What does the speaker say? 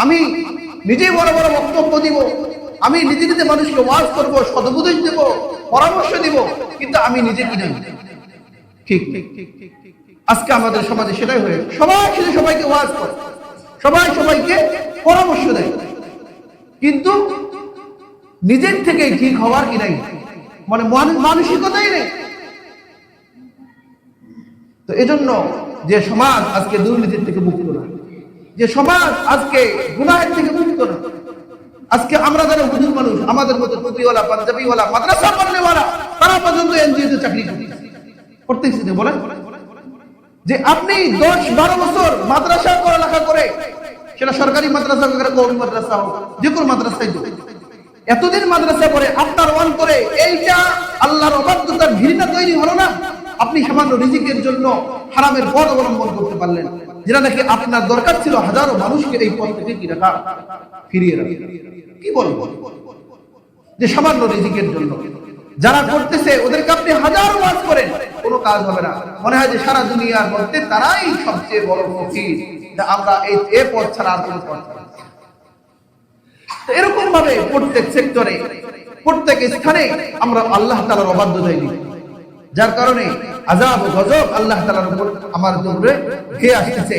আমি নিজে বড় বড় বক্তব্য দিব, আমি নিজে নিজে মানুষকে ওয়াজ করবো, সদুপদেশ দেব, পরামর্শ দিব, কিন্তু আমি নিজে কি নাই। ঠিক আজকে আমাদের সমাজে সেটাই হয়ে, সবাই শুধু সবাইকে ওয়াজ করে, সবাই সবাইকে পরামর্শ দেয়, কিন্তু নিজের থেকে ঠিক হওয়ার কি নাই, মানে মানসিকতাই নেই। তো এজন্য যে সমাজ আজকে দুর্নীতির থেকে মুক্ত না, যে সমাজ আজকে গুনাহের থেকে মুক্ত না, আজকে আমরা যারা হুজুর মানুষ, আমাদের মতো টুপিওয়ালা, পাঞ্জাবিওয়ালা, মাদ্রাসা পড়নেওয়ালা, তারা পর্যন্ত এনজিওতে চাকরি করতেছি। বলেন যে আপনি 10-12 বছর মাদ্রাসা পড়ালেখা করে, সেটা সরকারি মাদ্রাসা হোক, কওমি মাদ্রাসা হোক, যে কোনো মাদ্রাসায় হোক, এতদিন মাদ্রাসা পড়ে আপনার অন্তরে এইটা আল্লাহর অবাধ্যতার ঘৃণা তৈরি হলো না? আপনি সামান্য রিজিকের জন্য হারামের পথ অবলম্বন করতে পারলেন, যেটা নাকি আপনার দরকার ছিল হাজারো মানুষকে এই পথ থেকে কি রাখা, ফিরিয়ে রাখা। কি বলবো যে সামান্য রিজিকের জন্য যারা করতেছে ওদেরকে আপনি হাজারো ওয়াজ করেন, কোনো কাজ হবে না। মনে হয় যে সারা দুনিয়ার মধ্যে তারাই সবচেয়ে বড় ফকির, আমরা এই পথ ছাড়া আর কোনো পথ ছাড়া। এরকম ভাবে প্রত্যেক সেক্টরে, প্রত্যেক স্থানে আমরা আল্লাহ তাআলার অবাধ্যতায় দিই, যার কারণে আযাব ও গজব আল্লাহ তাআলার উপর আমাদের উপরে ধেয়ে আসতেছে।